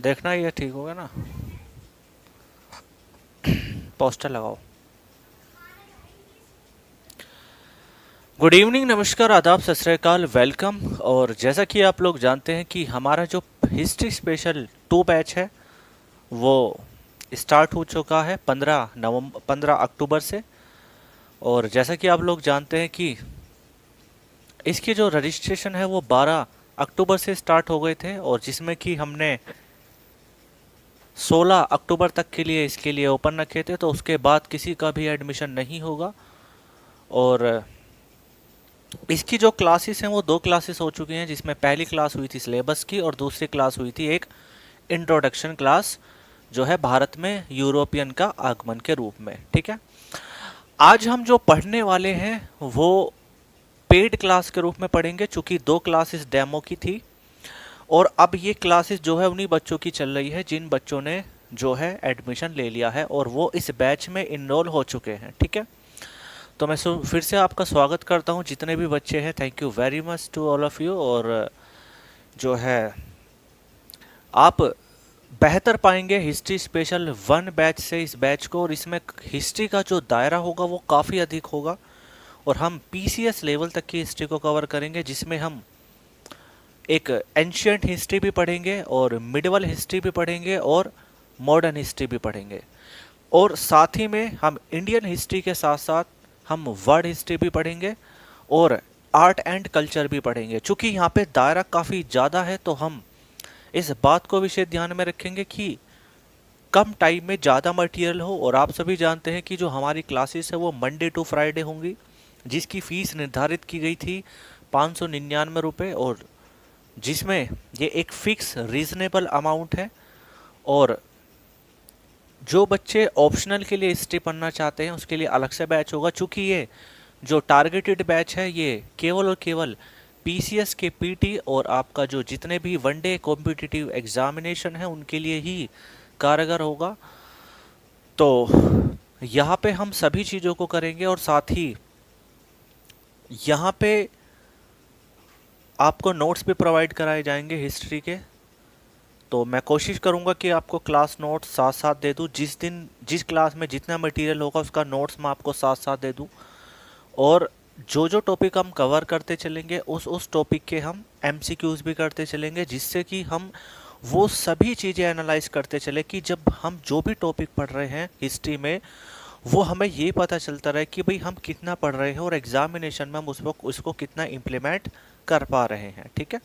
देखना ये ठीक होगा ना। पोस्टर लगाओ। गुड इवनिंग, नमस्कार, आदाब, सत श्री अकाल, वेलकम। और जैसा कि आप लोग जानते हैं कि हमारा जो हिस्ट्री स्पेशल 2 बैच है वो स्टार्ट हो चुका है 15 अक्टूबर से। और जैसा कि आप लोग जानते हैं कि इसकी जो रजिस्ट्रेशन है वो 12 अक्टूबर से स्टार्ट हो गए थे, और जिसमें कि हमने 16 अक्टूबर तक के लिए इसके लिए ओपन रखे थे। तो उसके बाद किसी का भी एडमिशन नहीं होगा। और इसकी जो क्लासेस हैं वो 2 क्लासेस हो चुकी हैं, जिसमें पहली क्लास हुई थी सिलेबस की और दूसरी क्लास हुई थी एक इंट्रोडक्शन क्लास, जो है भारत में यूरोपियन का आगमन के रूप में। ठीक है, आज हम जो पढ़ने वाले हैं वो पेड क्लास के रूप में पढ़ेंगे, चूंकि 2 क्लासेस डेमो की थी। और अब ये क्लासेस जो है उन्हीं बच्चों की चल रही है जिन बच्चों ने जो है एडमिशन ले लिया है और वो इस बैच में इनरोल हो चुके हैं। ठीक है, तो मैं फिर से आपका स्वागत करता हूं जितने भी बच्चे हैं। Thank you very much to all of you. और जो है आप बेहतर पाएंगे हिस्ट्री स्पेशल 1 बैच से इस बैच को, और इसमें हिस्ट्री का जो दायरा होगा वो काफ़ी अधिक होगा। और हम पीसीएस लेवल तक की हिस्ट्री को कवर करेंगे, जिसमें हम एक एंशियंट हिस्ट्री भी पढ़ेंगे और मिडिवल हिस्ट्री भी पढ़ेंगे और मॉडर्न हिस्ट्री भी पढ़ेंगे। और साथ ही में हम इंडियन हिस्ट्री के साथ साथ हम वर्ल्ड हिस्ट्री भी पढ़ेंगे और आर्ट एंड कल्चर भी पढ़ेंगे। चूंकि यहाँ पे दायरा काफ़ी ज़्यादा है तो हम इस बात को विशेष ध्यान में रखेंगे कि कम टाइम में ज़्यादा मटेरियल हो। और आप सभी जानते हैं कि जो हमारी क्लासेस है वो मंडे टू फ्राइडे होंगी, जिसकी फ़ीस निर्धारित की गई थी 599 रुपये, और जिसमें ये एक फिक्स रीजनेबल अमाउंट है। और जो बच्चे ऑप्शनल के लिए हिस्ट्री पढ़ना चाहते हैं उसके लिए अलग से बैच होगा, चूंकि ये जो टारगेटेड बैच है ये केवल और केवल पीसीएस के पीटी और आपका जो जितने भी वनडे कॉम्पिटिटिव एग्जामिनेशन है उनके लिए ही कारगर होगा। तो यहाँ पे हम सभी चीज़ों को करेंगे, और साथ ही यहाँ पे आपको नोट्स भी प्रोवाइड कराए जाएंगे हिस्ट्री के। तो मैं कोशिश करूंगा कि आपको क्लास नोट्स साथ साथ दे दूं, जिस दिन जिस क्लास में जितना मटेरियल होगा उसका नोट्स मैं आपको साथ साथ दे दूं। और जो जो टॉपिक हम कवर करते चलेंगे उस टॉपिक के हम एमसीक्यूज भी करते चलेंगे, जिससे कि हम वो सभी चीज़ें एनालाइज करते चले कि जब हम जो भी टॉपिक पढ़ रहे हैं हिस्ट्री में वो हमें ये पता चलता रहे कि भाई हम कितना पढ़ रहे हैं और एग्जामिनेशन में हम उसको कितना इम्प्लीमेंट कर पा रहे हैं। ठीक है,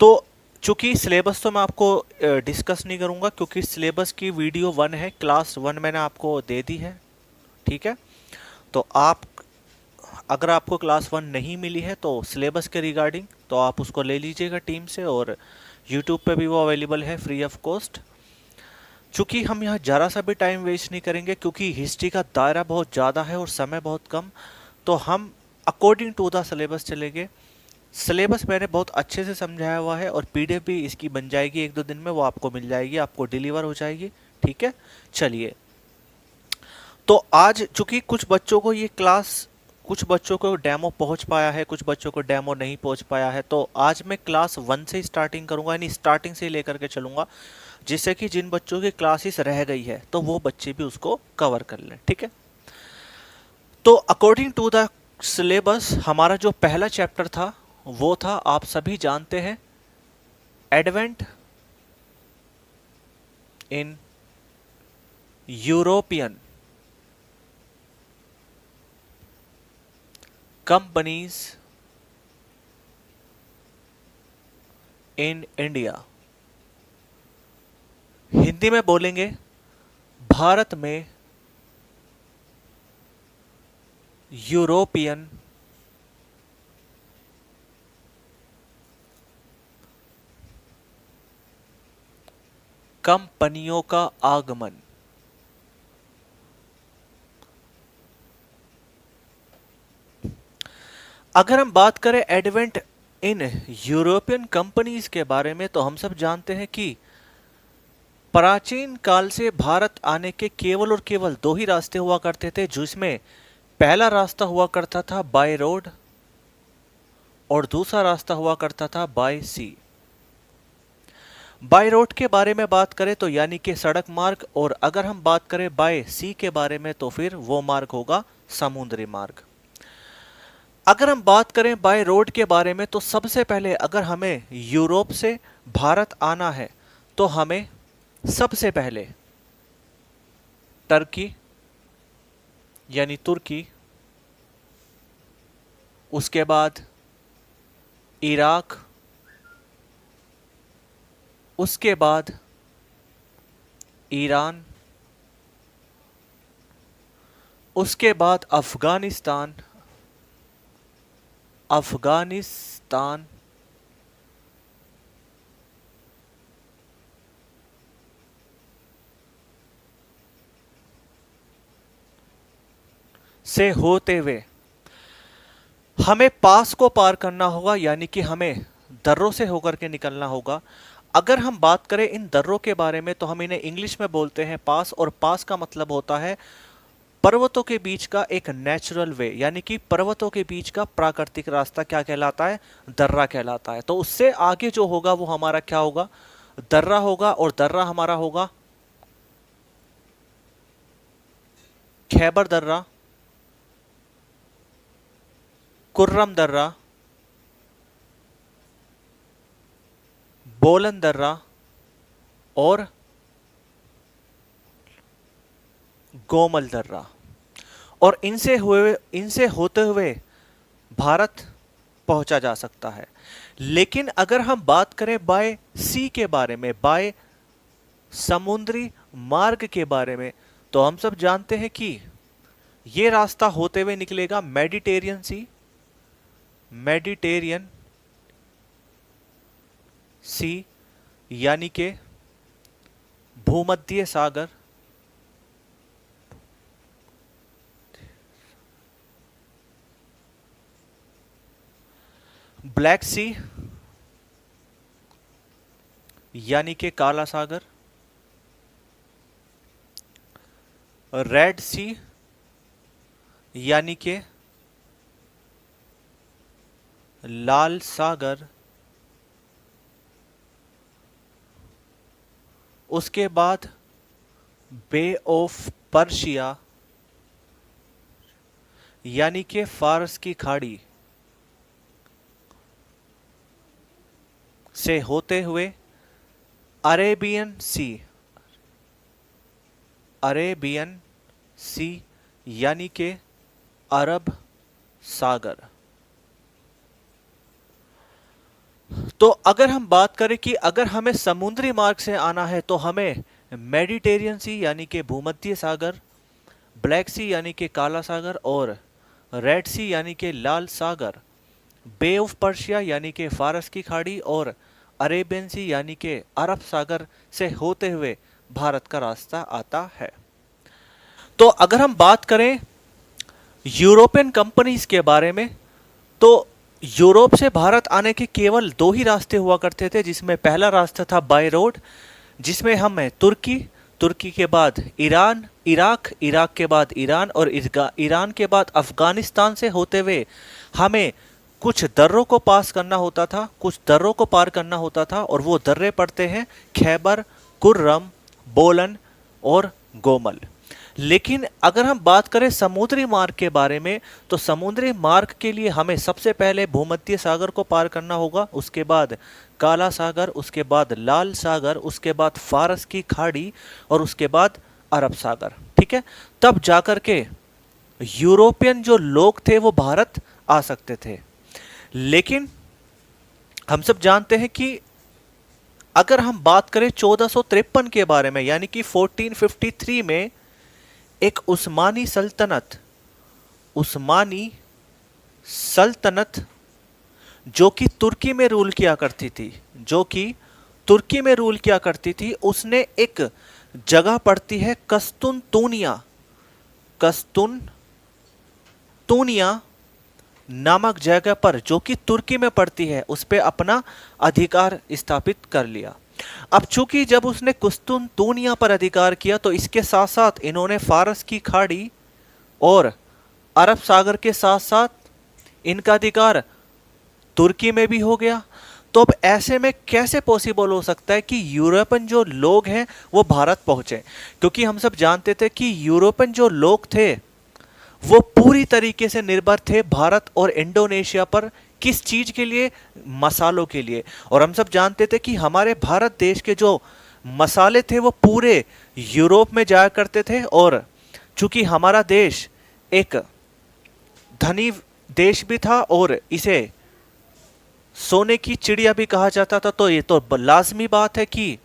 तो चूंकि सिलेबस तो मैं आपको डिस्कस नहीं करूंगा, क्योंकि सिलेबस की वीडियो 1 है, क्लास 1 मैंने आपको दे दी है। ठीक है, तो आप अगर आपको क्लास 1 नहीं मिली है तो सिलेबस के रिगार्डिंग तो आप उसको ले लीजिएगा टीम से, और यूट्यूब पे भी वो अवेलेबल है फ्री ऑफ कॉस्ट। चूंकि हम यहाँ ज़रा सा भी टाइम वेस्ट नहीं करेंगे, क्योंकि हिस्ट्री का दायरा बहुत ज़्यादा है और समय बहुत कम, तो हम अकॉर्डिंग टू द सिलेबस चलेंगे। सिलेबस मैंने बहुत अच्छे से समझाया हुआ है और पीडीएफ भी इसकी बन जाएगी 1-2 दिन में, वो आपको मिल जाएगी, आपको डिलीवर हो जाएगी। ठीक है, चलिए। तो आज चूंकि कुछ बच्चों को डेमो पहुंच पाया है, कुछ बच्चों को डेमो नहीं पहुंच पाया है, तो आज मैं क्लास 1 से स्टार्टिंग करूंगा, यानी स्टार्टिंग से लेकर के चलूंगा, जिससे कि जिन बच्चों की क्लासेस रह गई है तो वो बच्चे भी उसको कवर कर लें। ठीक है, तो अकॉर्डिंग टू द सिलेबस हमारा जो पहला चैप्टर था वो था, आप सभी जानते हैं, advent in European companies in India. Hindi में बोलेंगे, भारत में यूरोपियन कंपनियों का आगमन। अगर हम बात करें एडवेंट इन यूरोपियन कंपनीज के बारे में, तो हम सब जानते हैं कि प्राचीन काल से भारत आने के केवल और केवल 2 ही रास्ते हुआ करते थे, जिसमें पहला रास्ता हुआ करता था बाय रोड और दूसरा रास्ता हुआ करता था बाय सी। बाय रोड के बारे में बात करें तो यानी कि सड़क मार्ग, और अगर हम बात करें बाय सी के बारे में तो फिर वो मार्ग होगा समुद्री मार्ग। अगर हम बात करें बाय रोड के बारे में तो सबसे पहले अगर हमें यूरोप से भारत आना है तो हमें सबसे पहले टर्की यानी तुर्की, उसके बाद इराक, उसके बाद ईरान, उसके बाद अफगानिस्तान से होते हुए हमें पास को पार करना होगा, यानी कि हमें दर्रों से होकर के निकलना होगा। अगर हम बात करें इन दर्रों के बारे में तो हम इन्हें इंग्लिश में बोलते हैं पास, और पास का मतलब होता है पर्वतों के बीच का एक नेचुरल वे, यानी कि पर्वतों के बीच का प्राकृतिक रास्ता क्या कहलाता है? दर्रा कहलाता है। तो उससे आगे जो होगा वो हमारा क्या होगा? दर्रा होगा, और दर्रा हमारा होगा खैबर दर्रा, कुर्रम दर्रा, बोलन दर्रा और गोमल दर्रा। और इनसे होते हुए भारत पहुंचा जा सकता है। लेकिन अगर हम बात करें बाय सी के बारे में, बाय समुद्री मार्ग के बारे में, तो हम सब जानते हैं कि यह रास्ता होते हुए निकलेगा मेडिटेरियन सी यानी के भूमध्य सागर, ब्लैक सी यानी के काला सागर, रेड सी यानी के लाल सागर, उसके बाद बे ऑफ पर्शिया यानी के फारस की खाड़ी से होते हुए अरेबियन सी यानी के अरब सागर। तो अगर हम बात करें कि अगर हमें समुद्री मार्ग से आना है तो हमें मेडिटेरियन सी यानी के भूमध्य सागर, ब्लैक सी यानी के काला सागर और रेड सी यानी के लाल सागर, बे ऑफ पर्शिया यानी के फारस की खाड़ी और अरेबियन सी यानी के अरब सागर से होते हुए भारत का रास्ता आता है। तो अगर हम बात करें यूरोपियन कंपनीज के बारे में तो यूरोप से भारत आने के केवल दो ही रास्ते हुआ करते थे, जिसमें पहला रास्ता था बाय रोड, जिसमें हमें तुर्की के बाद ईरान, इराक के बाद ईरान और ईरान के बाद अफगानिस्तान से होते हुए हमें कुछ दर्रों को पास करना होता था, कुछ दर्रों को पार करना होता था, और वो दर्रे पड़ते हैं खैबर, कुर्रम, बोलन और गोमल। लेकिन अगर हम बात करें समुद्री मार्ग के बारे में तो समुद्री मार्ग के लिए हमें सबसे पहले भूमध्य सागर को पार करना होगा, उसके बाद काला सागर, उसके बाद लाल सागर, उसके बाद फारस की खाड़ी और उसके बाद अरब सागर। ठीक है, तब जाकर के यूरोपियन जो लोग थे वो भारत आ सकते थे। लेकिन हम सब जानते हैं कि अगर हम बात करें 1453 के बारे में, यानी कि 1453 में एक उस्मानी सल्तनत जो कि तुर्की में रूल किया करती थी, उसने एक जगह पड़ती है कस्तूनतूनिया नामक जगह पर, जो कि तुर्की में पड़ती है, उस पे अपना अधिकार स्थापित कर लिया। अब चूंकि जब उसने कुस्तुनतूनिया पर अधिकार किया तो इसके साथ साथ इन्होंने फारस की खाड़ी और अरब सागर के साथ साथ इनका अधिकार तुर्की में भी हो गया। तो अब ऐसे में कैसे पॉसिबल हो सकता है कि यूरोपियन जो लोग हैं वो भारत पहुंचे? क्योंकि हम सब जानते थे कि यूरोपियन जो लोग थे वो पूरी तरीके से निर्भर थे भारत और इंडोनेशिया पर। किस चीज के लिए? मसालों के लिए। और हम सब जानते थे कि हमारे भारत देश के जो मसाले थे वो पूरे यूरोप में जाया करते थे, और चूंकि हमारा देश एक धनी देश भी था और इसे सोने की चिड़िया भी कहा जाता था, तो ये तो लाजमी बात है कि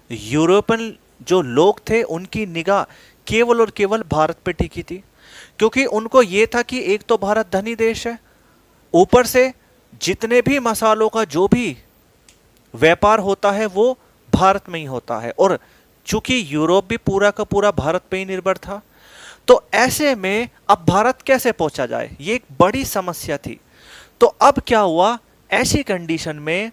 यूरोपियन जो लोग थे उनकी निगाह केवल और केवल भारत पे टिकी थी, क्योंकि उनको ये था कि एक तो भारत धनी देश है, ऊपर से जितने भी मसालों का जो भी व्यापार होता है वो भारत में ही होता है, और चूंकि यूरोप भी पूरा का पूरा भारत पे ही निर्भर था, तो ऐसे में अब भारत कैसे पहुंचा जाए, ये एक बड़ी समस्या थी। तो अब क्या हुआ, ऐसी कंडीशन में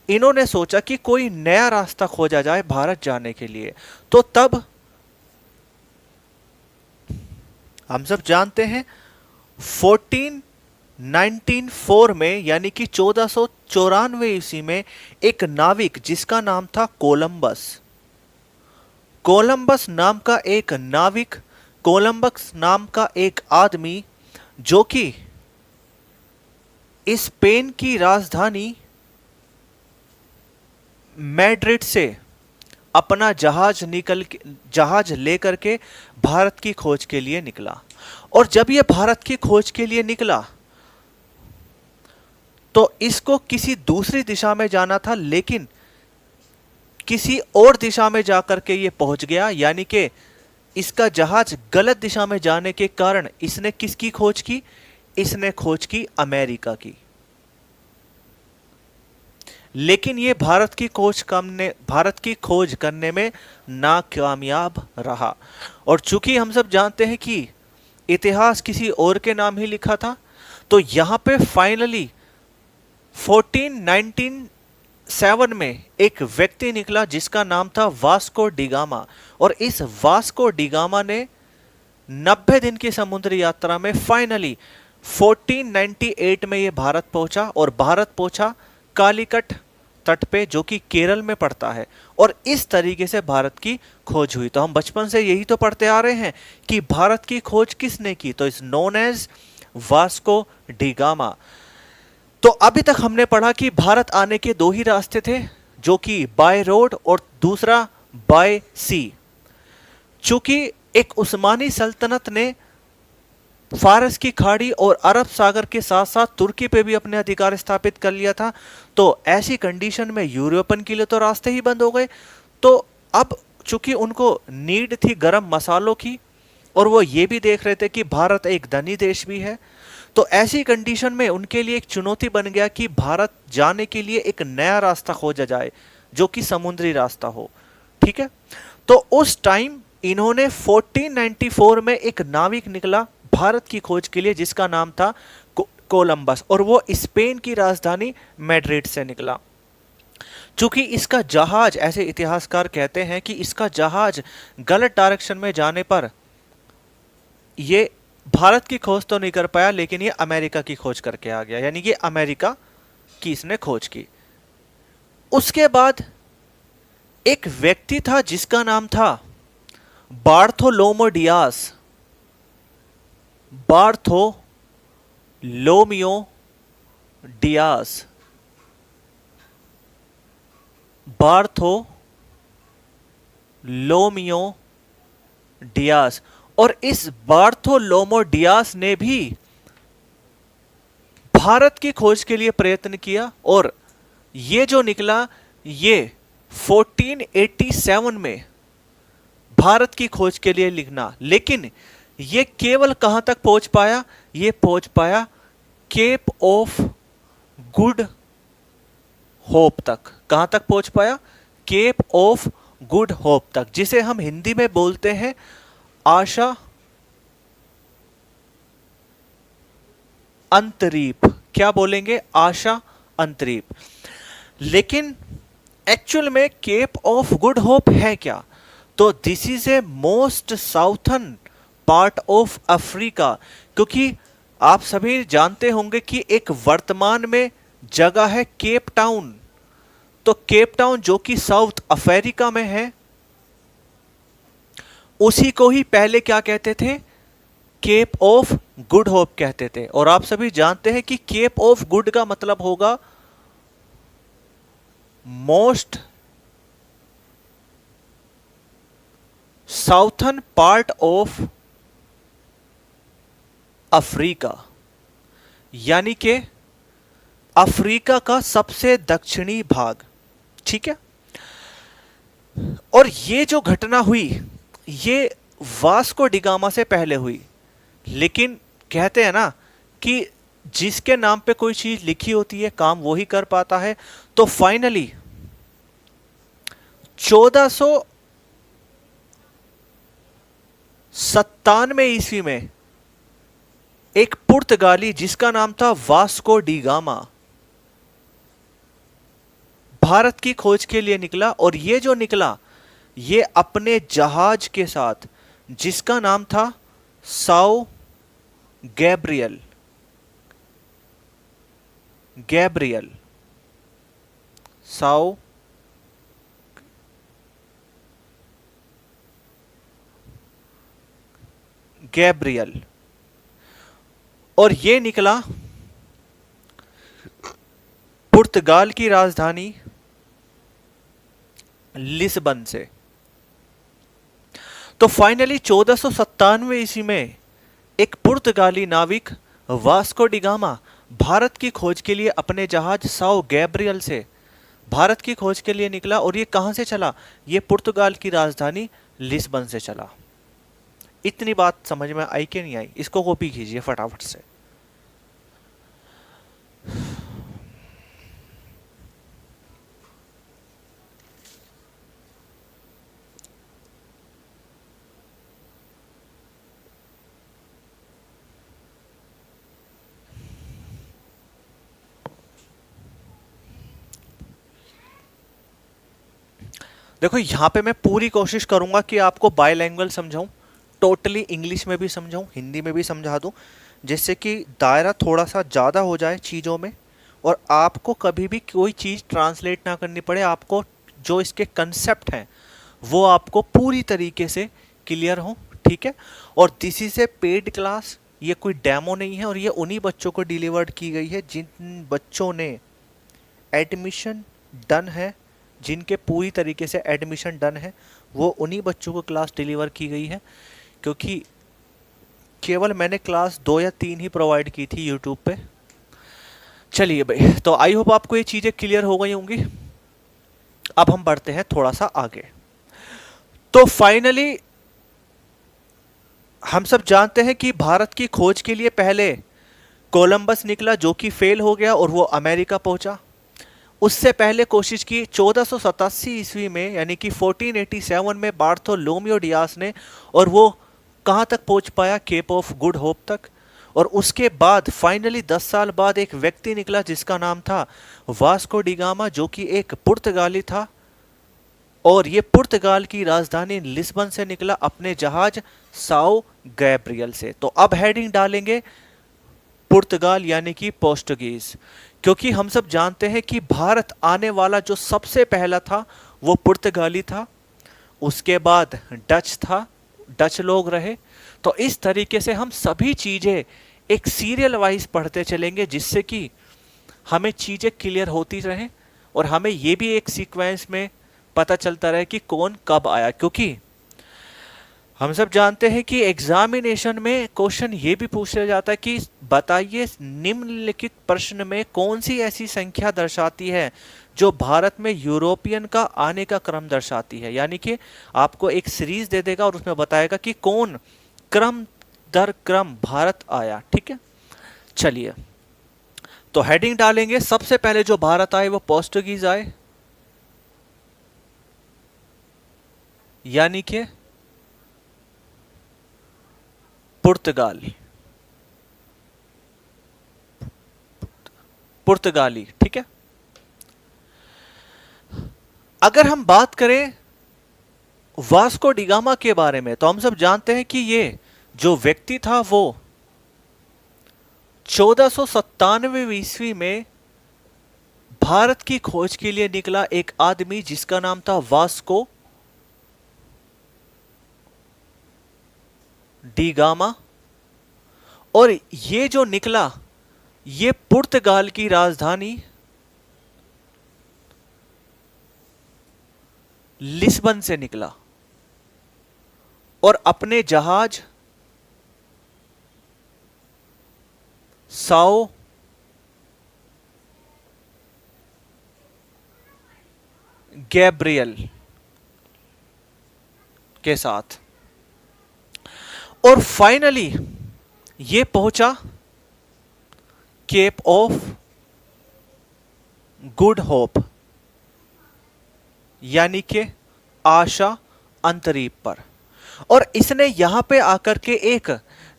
इन्होंने सोचा कि कोई नया रास्ता खोजा जाए भारत जाने के लिए। तो तब हम सब जानते हैं 1494 में, यानी कि 1494 ईस्वी में, एक नाविक जिसका नाम था कोलंबस, कोलंबस नाम का एक नाविक, कोलंबस नाम का एक आदमी, जो कि स्पेन की राजधानी मैड्रिड से अपना जहाज लेकर के भारत की खोज के लिए निकला। और जब यह भारत की खोज के लिए निकला तो इसको किसी दूसरी दिशा में जाना था, लेकिन किसी और दिशा में जाकर के ये पहुंच गया, यानी कि इसका जहाज गलत दिशा में जाने के कारण इसने किसकी खोज की? इसने खोज की अमेरिका की। लेकिन ये भारत की खोज करने में नाकामयाब रहा। और चूंकि हम सब जानते हैं कि इतिहास किसी और के नाम ही लिखा था, तो यहां पे फाइनली 1497 में एक व्यक्ति निकला जिसका नाम था वास्को डिगामा, और इस वास्को डिगामा ने 90 दिन की समुद्री यात्रा में फाइनली 1498 में ये भारत पहुंचा, और भारत पहुंचा कालीकट तट पे, जो कि केरल में पड़ता है। और इस तरीके से भारत की खोज हुई। तो हम बचपन से यही तो पढ़ते आ रहे हैं कि भारत की खोज किसने की, तो is known as Vasco da Gama. तो अभी तक हमने पढ़ा कि भारत आने के दो ही रास्ते थे, जो कि बाय रोड और दूसरा बाय सी। चूंकि एक उस्मानी सल्तनत ने फारस की खाड़ी और अरब सागर के साथ साथ तुर्की पे भी अपने अधिकार स्थापित कर लिया था, तो ऐसी कंडीशन में यूरोपियन के लिए तो रास्ते ही बंद हो गए। तो अब चूंकि उनको नीड थी गरम मसालों की, और वो ये भी देख रहे थे कि भारत एक धनी देश भी है, तो ऐसी कंडीशन में उनके लिए एक चुनौती बन गया कि भारत जाने के लिए एक नया रास्ता खोजा जाए जो कि समुद्री रास्ता हो। ठीक है, तो उस टाइम इन्होंने 1494 में एक नाविक निकला भारत की खोज के लिए जिसका नाम था कोलंबस, और वो स्पेन की राजधानी मैड्रिड से निकला। चूंकि इसका जहाज, ऐसे इतिहासकार कहते हैं कि इसका जहाज गलत डायरेक्शन में जाने पर ये भारत की खोज तो नहीं कर पाया, लेकिन ये अमेरिका की खोज करके आ गया, यानी कि अमेरिका की इसने खोज की। उसके बाद एक व्यक्ति था जिसका नाम था Bartholomew Dias, Bartholomew Dias, Bartholomew Dias. और इस बार्थोलोमो डियास ने भी भारत की खोज के लिए प्रयत्न किया, और ये जो निकला ये 1487 में भारत की खोज के लिए लिखना, लेकिन ये केवल कहां तक पहुंच पाया? ये पहुंच पाया केप ऑफ गुड होप तक। कहां तक पहुंच पाया? केप ऑफ गुड होप तक, जिसे हम हिंदी में बोलते हैं आशा अंतरीप। क्या बोलेंगे? आशा अंतरीप। लेकिन एक्चुअल में केप ऑफ गुड होप है क्या? तो this is a most southern part of Africa, क्योंकि आप सभी जानते होंगे कि एक वर्तमान में जगह है केप टाउन। तो केप टाउन जो कि साउथ अफ्रीका में है, उसी को ही पहले क्या कहते थे, केप ऑफ गुड होप कहते थे। और आप सभी जानते हैं कि केप ऑफ गुड का मतलब होगा most southern part of Africa, यानी कि अफ्रीका का सबसे दक्षिणी भाग। ठीक है। और ये जो घटना हुई ये वास्को डिगामा से पहले हुई, लेकिन कहते हैं ना कि जिसके नाम पे कोई चीज लिखी होती है काम वो ही कर पाता है। तो फाइनली 1497 ईस्वी में एक पुर्तगाली जिसका नाम था वास्को डी गामा भारत की खोज के लिए निकला। और ये जो निकला ये अपने जहाज के साथ जिसका नाम था Sao Gabriel Gabriel Sao Gabriel, और ये निकला पुर्तगाल की राजधानी लिस्बन से। तो फाइनली 1497 ईस्वी में एक पुर्तगाली नाविक वास्को डिगामा भारत की खोज के लिए अपने जहाज साओ गैब्रियल से भारत की खोज के लिए निकला। और ये कहां से चला, ये पुर्तगाल की राजधानी लिस्बन से चला। इतनी बात समझ में आई कि नहीं आई, इसको कॉपी कीजिए फटाफट से। देखो यहां पे मैं पूरी कोशिश करूंगा कि आपको बायलैंग्वेज समझाऊं, टोटली इंग्लिश में भी समझाऊं, हिंदी में भी समझा दूं, जिससे कि दायरा थोड़ा सा ज़्यादा हो जाए चीज़ों में और आपको कभी भी कोई चीज़ ट्रांसलेट ना करनी पड़े। आपको जो इसके कंसेप्ट हैं वो आपको पूरी तरीके से क्लियर हो। ठीक है। और this is a paid class, ये कोई डेमो नहीं है। और ये उन्हीं बच्चों को डिलीवर्ड की गई है जिन बच्चों ने एडमिशन डन है, जिनके पूरी तरीके से एडमिशन डन है, वो उन्हीं बच्चों को क्लास डिलीवर की गई है। क्योंकि केवल मैंने क्लास 2 या 3 ही प्रोवाइड की थी यूट्यूब पे। चलिए भाई, तो आई होप आपको ये चीज़ें क्लियर हो गई होंगी। अब हम बढ़ते हैं थोड़ा सा आगे। तो फाइनली हम सब जानते हैं कि भारत की खोज के लिए पहले कोलंबस निकला जो कि फेल हो गया और वो अमेरिका पहुंचा। उससे पहले कोशिश की 1487 ईस्वी में, यानी कि 1487 में बार्थोलोमियो डियास ने, और वो कहाँ तक पहुंच पाया, केप ऑफ गुड होप तक। और उसके बाद फाइनली 10 साल बाद एक व्यक्ति निकला जिसका नाम था वास्को डिगामा, जो कि एक पुर्तगाली था। और ये पुर्तगाल की राजधानी लिस्बन से निकला अपने जहाज साओ गैब्रियल से। तो अब हेडिंग डालेंगे पुर्तगाल यानी कि पोर्टुगीज, क्योंकि हम सब जानते हैं कि भारत आने वाला जो सबसे पहला था वो पुर्तगाली था, उसके बाद डच था, डच लोग रहे। तो इस तरीके से हम सभी चीज़ें एक सीरियल वाइज पढ़ते चलेंगे जिससे कि हमें चीज़ें क्लियर होती रहें और हमें ये भी एक सीक्वेंस में पता चलता रहे कि कौन कब आया। क्योंकि हम सब जानते हैं कि एग्जामिनेशन में क्वेश्चन ये भी पूछा जाता है कि बताइए निम्नलिखित प्रश्न में कौन सी ऐसी संख्या दर्शाती है जो भारत में यूरोपियन का आने का क्रम दर्शाती है। यानी कि आपको एक सीरीज दे देगा और उसमें बताएगा कि कौन क्रम दर क्रम भारत आया। ठीक है। चलिए, तो हेडिंग डालेंगे, सबसे पहले जो भारत आए वो पोर्टुगीज आए, यानी कि पुर्तगाली। ठीक है। अगर हम बात करें वास्को डिगामा के बारे में, तो हम सब जानते हैं कि ये जो व्यक्ति था वो 1497 ईस्वी में भारत की खोज के लिए निकला एक आदमी जिसका नाम था वास्को डी गामा। और ये जो निकला ये पुर्तगाल की राजधानी लिस्बन से निकला और अपने जहाज साओ गैब्रियल के साथ, और फाइनली ये पहुंचा केप ऑफ गुड होप यानी कि आशा अंतरीप पर। और इसने यहां पे आकर के एक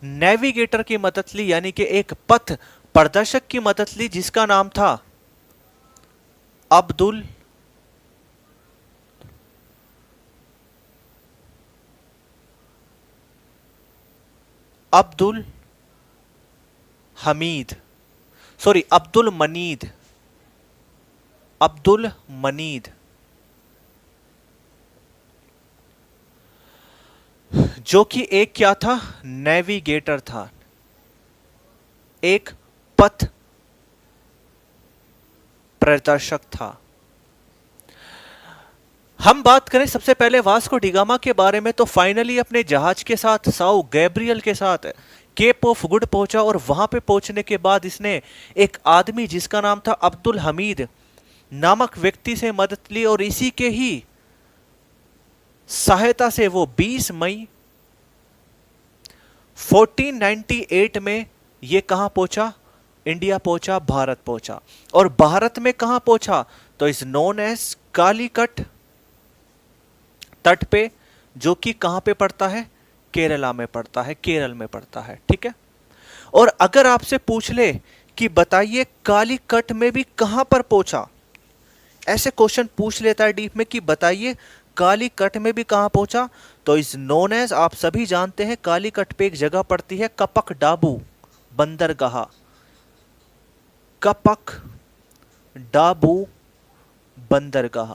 नेविगेटर की मदद ली, यानी कि एक पथ प्रदर्शक की मदद ली जिसका नाम था अब्दुल हमीद, सॉरी अब्दुल मनीद, जो कि एक क्या था, नेविगेटर था, एक पथ प्रदर्शक था। हम बात करें सबसे पहले वास्को डी गामा के बारे में, तो फाइनली अपने जहाज के साथ साओ गैब्रियल के साथ केप ऑफ गुड पहुंचा, और वहां पे पहुंचने के बाद इसने एक आदमी जिसका नाम था अब्दुल हमीद नामक व्यक्ति से मदद ली, और इसी के ही सहायता से वो 20 मई 1498 में ये कहां पहुंचा, इंडिया पहुंचा, भारत पहुंचा। और भारत में कहां पहुंचा, तो इज नोन एज कालीकट तट पे, जो कि कहां पे पड़ता है, केरला में पड़ता है, केरल में पड़ता है, ठीक है। और अगर आपसे पूछ ले कि बताइए कालीकट में भी कहां पर पहुंचा, ऐसे क्वेश्चन पूछ लेता है डीप में कि बताइए कालीकट में भी कहां पहुंचा, तो इज नोन एज, आप सभी जानते हैं कालीकट पे एक जगह पड़ती है कपक डाबू बंदरगाह, कपक डाबू बंदरगाह,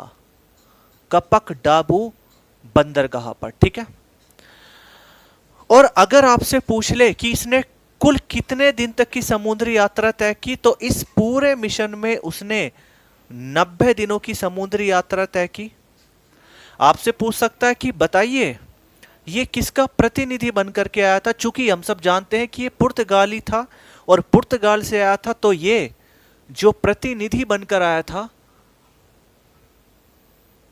कपक डाबू बंदरगाह पर, ठीक है। और अगर आपसे पूछ ले कि इसने कुल कितने दिन तक की समुद्री यात्रा तय की, तो इस पूरे मिशन में उसने 90 दिनों की समुद्री यात्रा तय की। आपसे पूछ सकता है कि बताइए ये किसका प्रतिनिधि बनकर के आया था, चूंकि हम सब जानते हैं कि ये पुर्तगाली था और पुर्तगाल से आया था, तो ये जो प्रतिनिधि बनकर आया था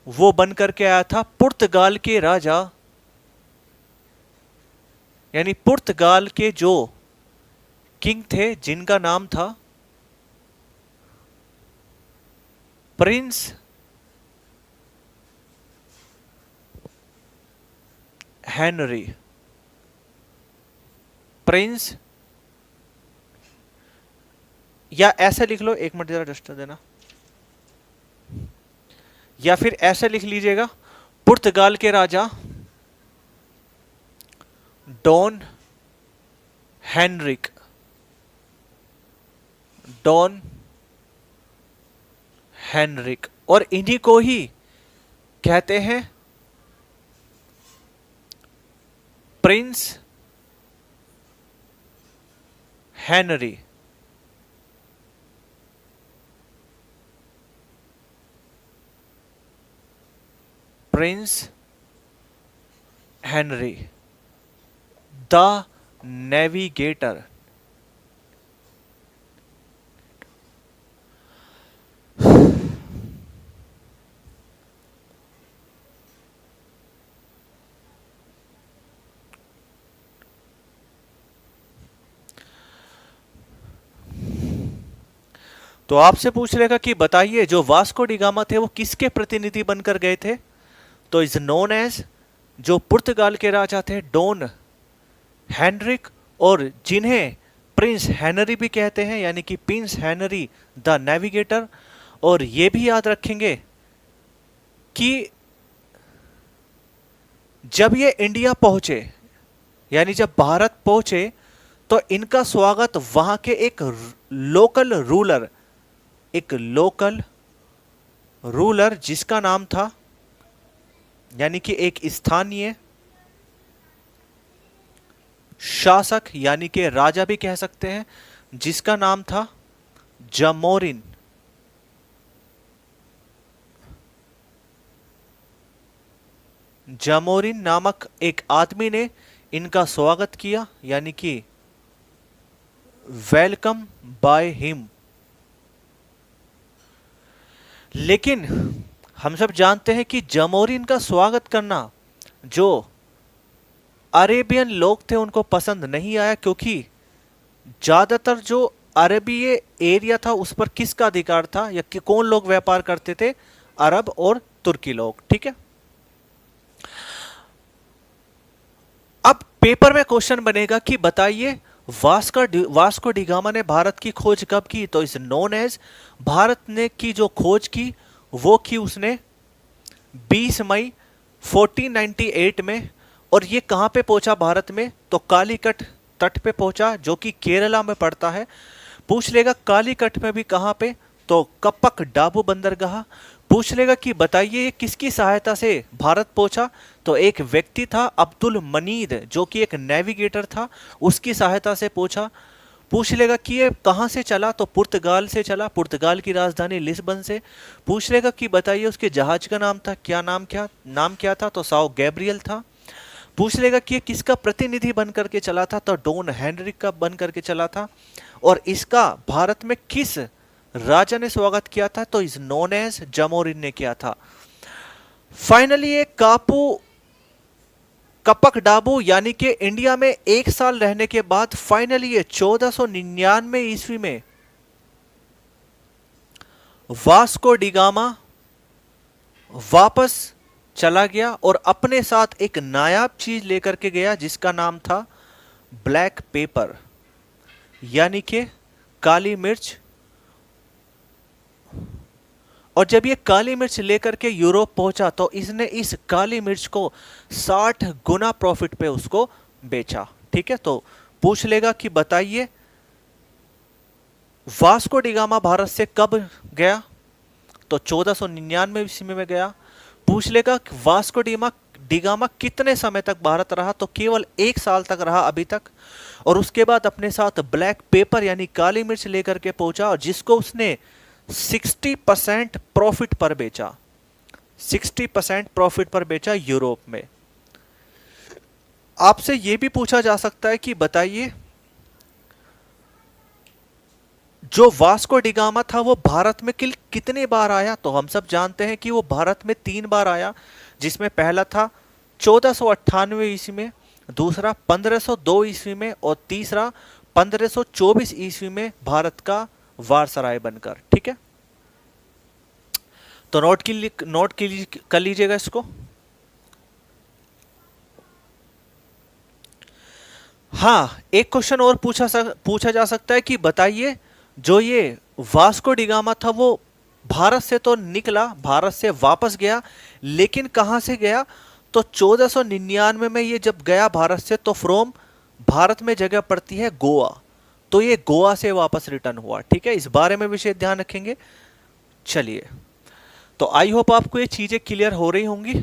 वो बनकर के आया था पुर्तगाल के राजा, यानी पुर्तगाल के जो किंग थे जिनका नाम था प्रिंस हेनरी, प्रिंस, या ऐसे लिख लो, एक मिनट जरा रजिस्टर देना, या फिर ऐसे लिख लीजिएगा, पुर्तगाल के राजा डॉन हेनरिक, डॉन हेनरिक, और इन्हीं को ही कहते हैं Prince Henry. Prince Henry the navigator. तो आपसे पूछ लेगा कि बताइए जो वास्को डी गामा थे वो किसके प्रतिनिधि बनकर गए थे, तो इज नोन एज, जो पुर्तगाल के राजा थे डॉन हेनरिक, और जिन्हें प्रिंस हेनरी भी कहते हैं, यानी कि प्रिंस हेनरी द नेविगेटर। और ये भी याद रखेंगे कि जब ये इंडिया पहुंचे, यानी जब भारत पहुंचे, तो इनका स्वागत वहां के एक लोकल रूलर, एक लोकल रूलर जिसका नाम था, यानी कि एक स्थानीय शासक यानी कि राजा भी कह सकते हैं, जिसका नाम था जामोरिन। जामोरिन नामक एक आदमी ने इनका स्वागत किया, यानी कि वेलकम बाय हिम। लेकिन हम सब जानते हैं कि जामोरिन का स्वागत करना जो अरेबियन लोग थे उनको पसंद नहीं आया, क्योंकि ज्यादातर जो अरबीय एरिया था उस पर किसका अधिकार था, या कि कौन लोग व्यापार करते थे? अरब और तुर्की लोग। ठीक है, अब पेपर में क्वेश्चन बनेगा कि बताइए वास्को डिगामा ने भारत की खोज कब की? तो इस नोन एज, भारत ने की जो खोज की वो की उसने 20 मई 1498 में। और ये कहां पे पहुंचा भारत में? तो कालीकट तट पे पहुंचा, जो कि केरला में पड़ता है। पूछ लेगा कालीकट में भी कहां पे? तो कप्पक डाबू बंदरगाह। पूछ लेगा कि बताइए ये किसकी सहायता से भारत पहुंचा? तो एक व्यक्ति था अब्दुल मनीद, जो कि एक नेविगेटर था, उसकी सहायता से पहुंचा। पूछ लेगा कि ये कहां से चला? तो पुर्तगाल से चला, पुर्तगाल की राजधानी लिस्बन से। पूछ लेगा कि बताइए उसके जहाज का नाम था, नाम क्या था? तो साओ गैब्रियल था। पूछ लेगा कि ये किसका प्रतिनिधि बन करके चला था? तो डॉन हेनरिक का बन करके चला था। और इसका भारत में किस राजा ने स्वागत किया था? तो इस नोन एज जामोरिन ने किया था। फाइनली ये कपक डाबू यानी कि इंडिया में 1 साल रहने के बाद फाइनली ये 1499 ईस्वी में वास्को डिगामा वापस चला गया और अपने साथ एक नायाब चीज लेकर के गया, जिसका नाम था ब्लैक पेपर, यानी कि काली मिर्च। और जब ये काली मिर्च लेकर के यूरोप पहुंचा तो इसने इस काली मिर्च को 60 गुना प्रॉफिट पे उसको बेचा। ठीक है, तो पूछ लेगा कि बताइए वास्को डिगामा भारत से कब गया? तो 1499 ईस्वी में गया। पूछ लेगा कि वास्को डिगामा कितने समय तक भारत रहा? तो केवल 1 साल तक रहा अभी तक। और उसके बाद अपने साथ ब्लैक पेपर यानी काली मिर्च लेकर के पहुंचा, और जिसको उसने 60% प्रॉफिट पर बेचा, 60% प्रॉफिट पर बेचा यूरोप में। आपसे यह भी पूछा जा सकता है कि बताइए जो वास्को डिगामा था वो भारत में कितने बार आया? तो हम सब जानते हैं कि वो भारत में 3 बार आया, जिसमें पहला था 1498 ईस्वी में, दूसरा 1502 ईस्वी में, और तीसरा 1524 ईस्वी में भारत का वारसराय बनकर। ठीक है, तो नोट कर लीजिएगा इसको। हाँ, एक क्वेश्चन और पूछा जा सकता है कि बताइए जो ये वास्को डिगामा था वो भारत से तो निकला, भारत से वापस गया, लेकिन कहां से गया? तो 1499 में ये जब गया भारत से, तो फ्रॉम भारत में जगह पड़ती है गोवा, तो ये गोवा से वापस रिटर्न हुआ। ठीक है, इस बारे में विशेष ध्यान रखेंगे। चलिए, तो आई होप आपको ये चीजें क्लियर हो रही होंगी।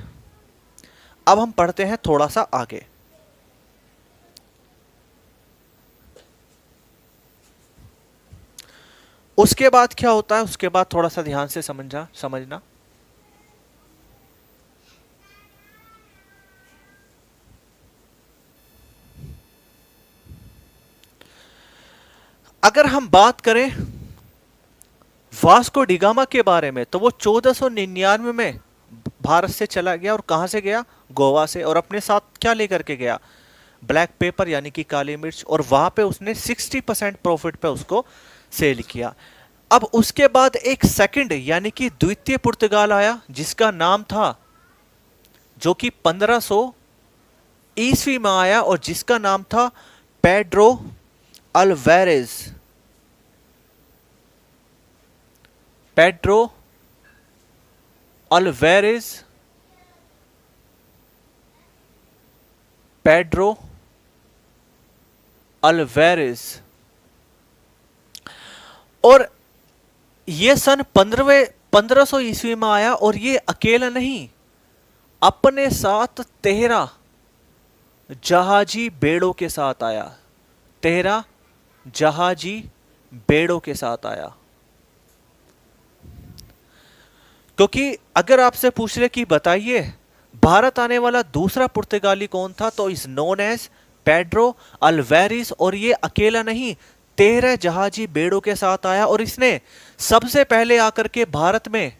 अब हम पढ़ते हैं थोड़ा सा आगे। उसके बाद क्या होता है, उसके बाद थोड़ा सा ध्यान से समझना। अगर हम बात करें वास्को डिगामा के बारे में, तो वो 1499 में भारत से चला गया, और कहां से गया? गोवा से। और अपने साथ क्या लेकर के गया? ब्लैक पेपर यानी कि काली मिर्च। और वहां पे उसने 60% प्रॉफिट पे उसको सेल किया। अब उसके बाद एक सेकंड यानी कि द्वितीय पुर्तगाल आया, जिसका नाम था, जो कि 1500 ईस्वी में आया, और जिसका नाम था Pedro Alvares. Pedro Alvares, Pedro Alvares. और यह सन 1500 ईस्वी में आया और ये अकेला नहीं, अपने साथ 13 जहाजी बेड़ों के साथ आया। 13 जहाजी बेड़ों के साथ आया। क्योंकि अगर आपसे पूछ रहे कि बताइए भारत आने वाला दूसरा पुर्तगाली कौन था, तो इज नोन एज पेड्रो अल्वेरिस, और ये अकेला नहीं 13 जहाजी बेड़ों के साथ आया, और इसने सबसे पहले आकर के भारत में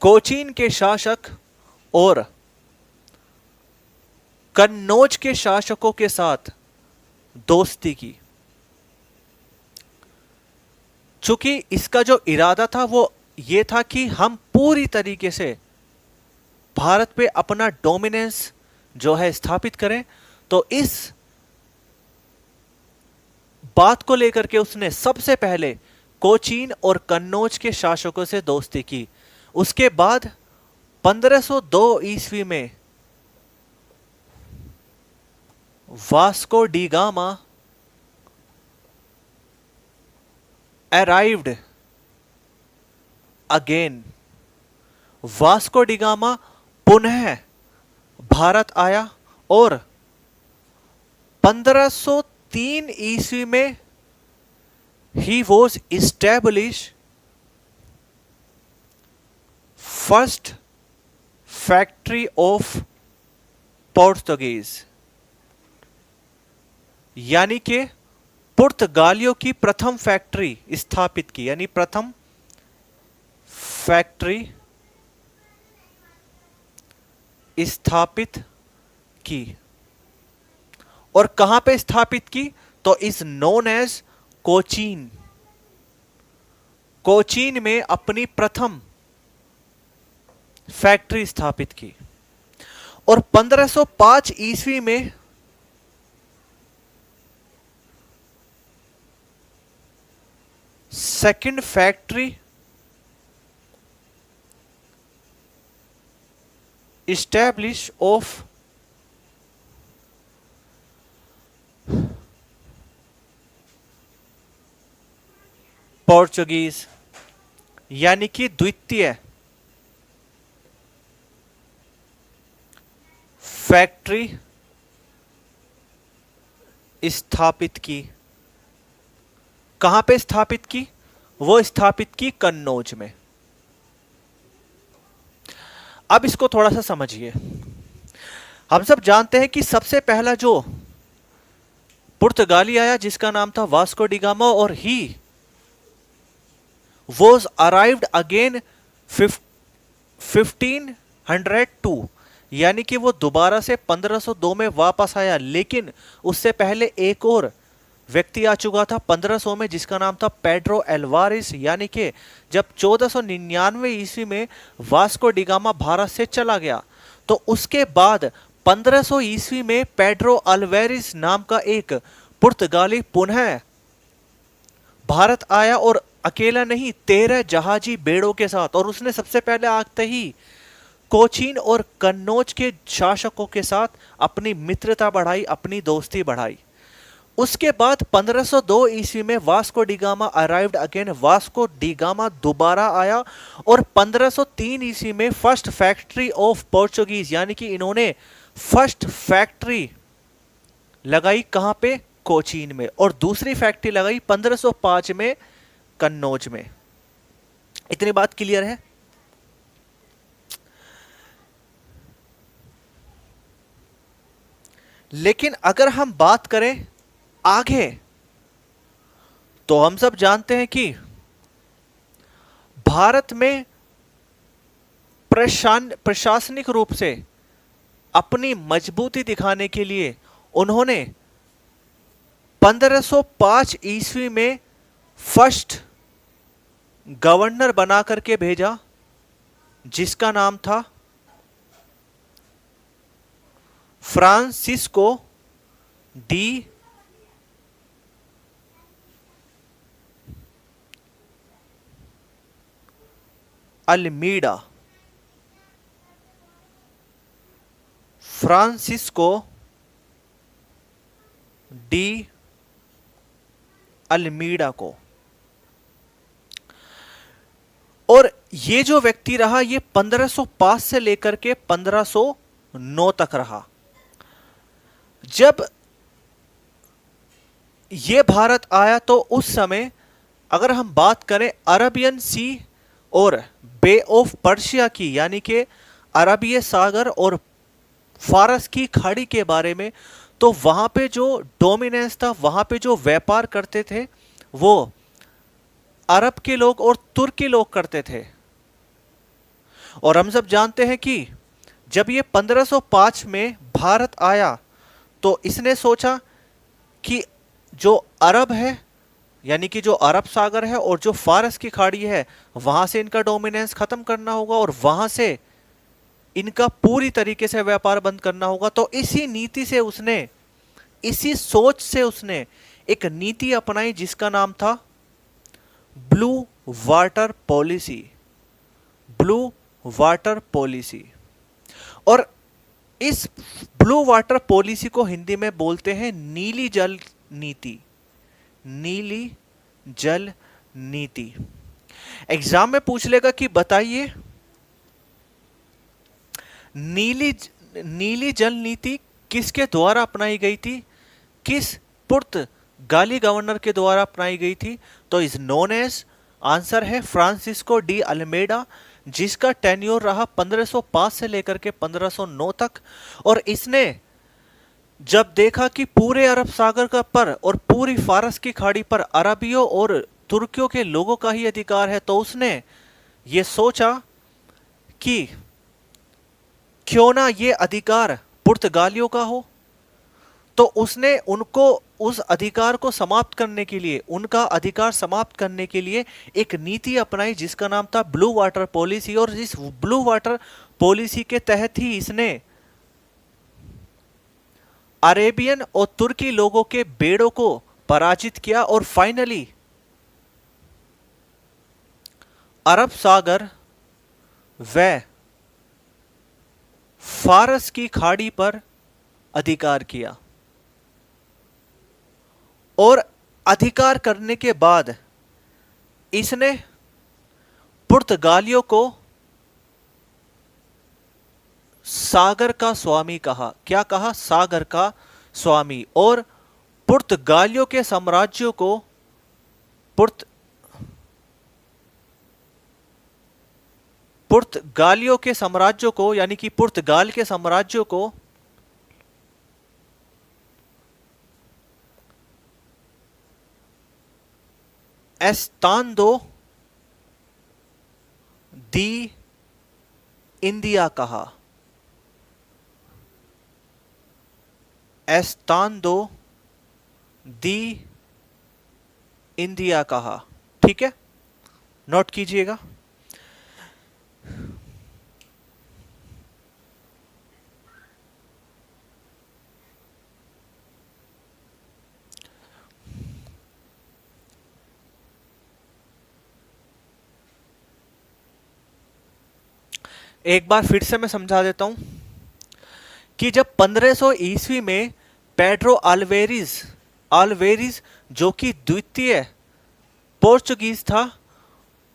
कोचीन के शासक और कन्नौज के शासकों के साथ दोस्ती की। चूंकि इसका जो इरादा था वो ये था कि हम पूरी तरीके से भारत पे अपना डोमिनेंस जो है स्थापित करें, तो इस बात को लेकर के उसने सबसे पहले कोचीन और कन्नौज के शासकों से दोस्ती की। उसके बाद 1502 ईस्वी में Vasco D gamma arrived again. Vasco D gamma पुनः भारत आया और 1503 ईस्वी में he was establish first factory of Portuguese, यानी कि पुर्तगालियों की प्रथम फैक्ट्री स्थापित की, यानी प्रथम फैक्ट्री स्थापित की। और कहां पे स्थापित की, तो is known as Cochin. Cochin में अपनी प्रथम फैक्ट्री स्थापित की। और 1505 ईस्वी में second factory establish of Portuguese, यानी कि द्वितीय फैक्ट्री स्थापित की। कहां पे स्थापित की, वो स्थापित की कन्नौज में। अब इसको थोड़ा सा समझिए। हम सब जानते हैं कि सबसे पहला जो पुर्तगाली आया जिसका नाम था वास्को डी गामा, और ही वॉज अराइव्ड अगेन 1502, यानी कि वो दोबारा से 1502 में वापस आया। लेकिन उससे पहले एक और व्यक्ति आ चुका था 1500 में, जिसका नाम था पेड्रो अल्वारिस, यानी कि जब 1499 ईस्वी में वास्को डी गामा भारत से चला गया, तो उसके बाद 1500 ईस्वी में पेड्रो अल्वेरिस नाम का एक पुर्तगाली पुनः भारत आया, और अकेला नहीं 13 जहाजी बेड़ों के साथ। और उसने सबसे पहले आते ही कोचीन और कन्नौज के शासकों के साथ अपनी मित्रता बढ़ाई, अपनी दोस्ती बढ़ाई। उसके बाद 1502 ईस्वी में Vasco D gamma arrived again. Vasco D gamma दोबारा आया और 1503 ईस्वी में फर्स्ट फैक्ट्री ऑफ पोर्चुगीज, यानी कि इन्होंने फर्स्ट फैक्ट्री लगाई कहां पे, कोचीन में, और दूसरी फैक्ट्री लगाई 1505 में कन्नौज में। इतनी बात क्लियर है। लेकिन अगर हम बात करें आगे, तो हम सब जानते हैं कि भारत में प्रशासनिक रूप से अपनी मजबूती दिखाने के लिए उन्होंने 1505 ईस्वी में फर्स्ट गवर्नर बना करके भेजा, जिसका नाम था Francisco de Almeida. Francisco de Almeida को। और ये जो व्यक्ति रहा ये 1505 से लेकर के 1509 तक रहा। जब ये भारत आया तो उस समय अगर हम बात करें अरबियन सी और बे ऑफ पर्शिया की, यानी कि अरबिय सागर और फारस की खाड़ी के बारे में, तो वहां पे जो डोमिनेंस था, वहां पे जो व्यापार करते थे वो अरब के लोग और तुर्की लोग करते थे। और हम सब जानते हैं कि जब ये 1505 में भारत आया तो इसने सोचा कि जो अरब है, यानी कि जो अरब सागर है और जो फारस की खाड़ी है, वहां से इनका डोमिनेंस खत्म करना होगा और वहां से इनका पूरी तरीके से व्यापार बंद करना होगा। तो इसी नीति से उसने, इसी सोच से उसने एक नीति अपनाई जिसका नाम था blue water policy. Blue water policy. और इस ब्लू वाटर पॉलिसी को हिंदी में बोलते हैं नीली जल नीति। नीली जल नीति। एग्जाम में पूछ लेगा कि बताइए नीली जल नीति किसके द्वारा अपनाई गई थी, किस पुर्तगाली गवर्नर के द्वारा अपनाई गई थी? तो इज नोन एज, आंसर है फ्रांसिस्को डी अल्मेडा, जिसका टेन्योर रहा 1505 से लेकर के 1509 तक। और इसने जब देखा कि पूरे अरब सागर का पर और पूरी फारस की खाड़ी पर अरबियों और तुर्कियों के लोगों का ही अधिकार है, तो उसने ये सोचा कि क्यों ना ये अधिकार पुर्तगालियों का हो। तो उसने उनको उस अधिकार को समाप्त करने के लिए, उनका अधिकार समाप्त करने के लिए एक नीति अपनाई जिसका नाम था ब्लू वाटर पॉलिसी। और इस ब्लू वाटर पॉलिसी के तहत ही इसने अरेबियन और तुर्की लोगों के बेड़ों को पराजित किया और फाइनली अरब सागर व फारस की खाड़ी पर अधिकार किया। और अधिकार करने के बाद इसने पुर्तगालियों को सागर का स्वामी कहा। क्या कहा? सागर का स्वामी। और पुर्तगालियों के साम्राज्यों को पुर्तगालियों के साम्राज्यों को, यानी कि पुर्तगाल के साम्राज्यों को एस्तांदो दी इंडिया कहा। एस्तांदो दी इंडिया कहा। ठीक है, नोट कीजिएगा। एक बार फिर से मैं समझा देता हूं कि जब 1500 ईस्वी में पेड्रो अल्वेरिज जो कि द्वितीय पोर्चुगीज था,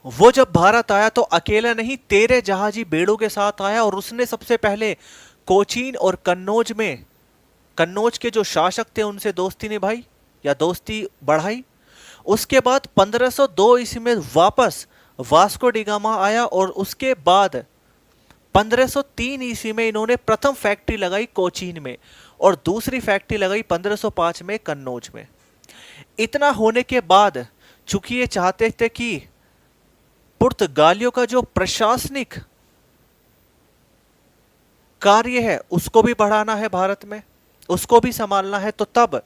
वो जब भारत आया तो अकेला नहीं 13 जहाजी बेड़ों के साथ आया। और उसने सबसे पहले कोचीन और कन्नौज के जो शासक थे उनसे दोस्ती निभाई या दोस्ती बढ़ाई। उसके बाद 1502 ईस्वी में वापस वास्को डी गामा आया और उसके बाद 1503 ईस्वी में इन्होंने प्रथम फैक्ट्री लगाई कोचीन में और दूसरी फैक्ट्री लगाई 1505 में कन्नौज में। इतना होने के बाद चूंकि ये चाहते थे कि पुर्तगालियों का जो प्रशासनिक कार्य है उसको भी बढ़ाना है भारत में, उसको भी संभालना है, तो तब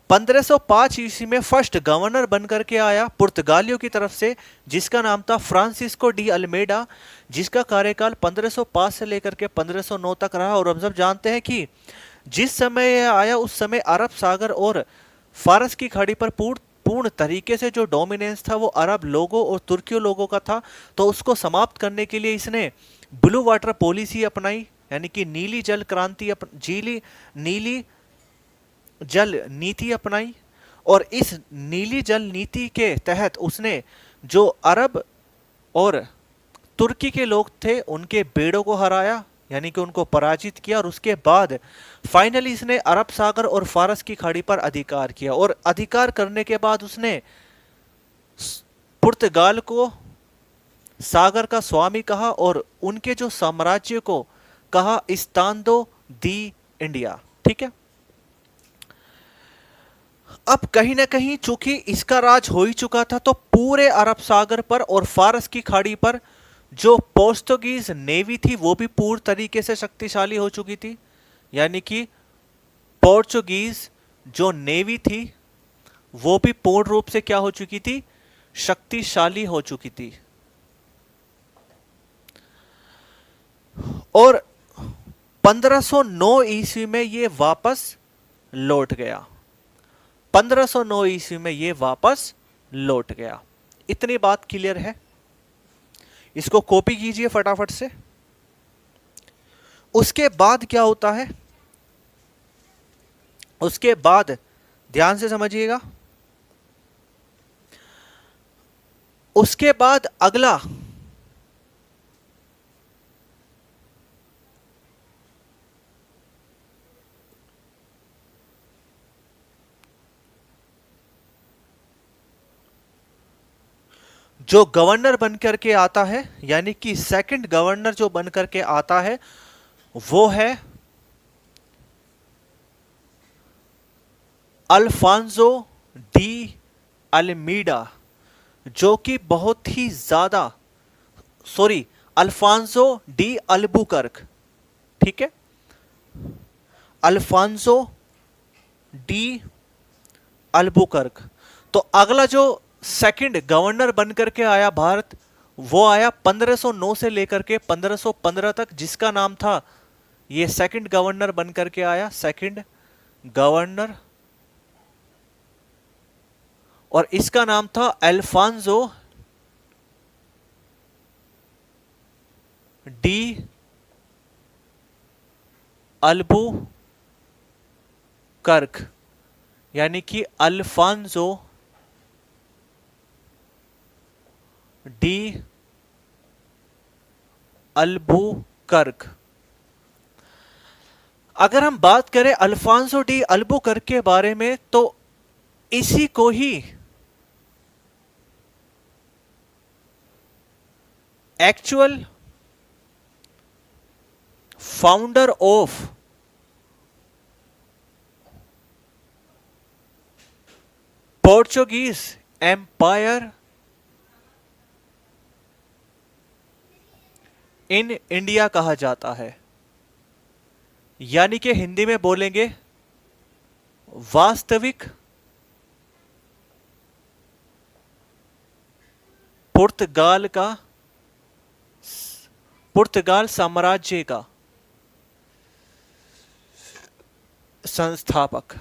1505 ईस्वी में फर्स्ट गवर्नर बनकर के आया पुर्तगालियों की तरफ से, जिसका नाम था फ्रांसिस्को डी अल्मेडा, जिसका कार्यकाल 1505 से लेकर के 1509 तक रहा। और हम सब जानते हैं कि जिस समय यह आया उस समय अरब सागर और फारस की खाड़ी पर पूर्ण तरीके से जो डोमिनेंस था वो अरब लोगों और तुर्कियों लोगों का था। तो उसको समाप्त करने के लिए इसने ब्लू वाटर पॉलिसी अपनाई, यानी कि नीली जल नीति अपनाई। और इस नीली जल नीति के तहत उसने जो अरब और तुर्की के लोग थे उनके बेड़ों को हराया, यानी कि उनको पराजित किया, और उसके बाद फाइनली इसने अरब सागर और फारस की खाड़ी पर अधिकार किया। और अधिकार करने के बाद उसने पुर्तगाल को सागर का स्वामी कहा और उनके जो साम्राज्य को कहा इस्तांदो दी इंडिया। ठीक है, अब कहीं ना कहीं चूंकि इसका राज हो ही चुका था, तो पूरे अरब सागर पर और फारस की खाड़ी पर जो पोर्तुगीज नेवी थी वो भी पूर्ण तरीके से शक्तिशाली हो चुकी थी। यानी कि पोर्तुगीज जो नेवी थी वो भी पूर्ण रूप से क्या हो चुकी थी, शक्तिशाली हो चुकी थी। और 1509 ईस्वी में ये वापस लौट गया। 1509 ईस्वी में ये वापस लौट गया। इतनी बात क्लियर है, इसको कॉपी कीजिए फटाफट से। उसके बाद क्या होता है, उसके बाद ध्यान से समझिएगा, उसके बाद अगला जो गवर्नर बनकर के आता है, यानी कि सेकंड गवर्नर जो बनकर के आता है वो है अल्फांसो डी अल्मीडा, जो कि बहुत ही ज्यादा, सॉरी, अल्फांसो डी अल्बुकर्क। ठीक है, अल्फांसो डी अल्बुकर्क। तो अगला जो सेकंड गवर्नर बनकर के आया भारत, वो आया 1509 से लेकर के 1515 तक, जिसका नाम था, ये सेकंड गवर्नर बनकर के आया, सेकंड गवर्नर, और इसका नाम था अल्फांसो डी अल्बुकर्क, यानी कि अल्फांसो डी अल्बुकर्क। अगर हम बात करें अल्फांसो डी अल्बुकर्क के बारे में, तो इसी को ही actual founder of Portuguese empire in India कहा जाता है। यानी कि हिंदी में बोलेंगे वास्तविक पुर्तगाल साम्राज्य का संस्थापक।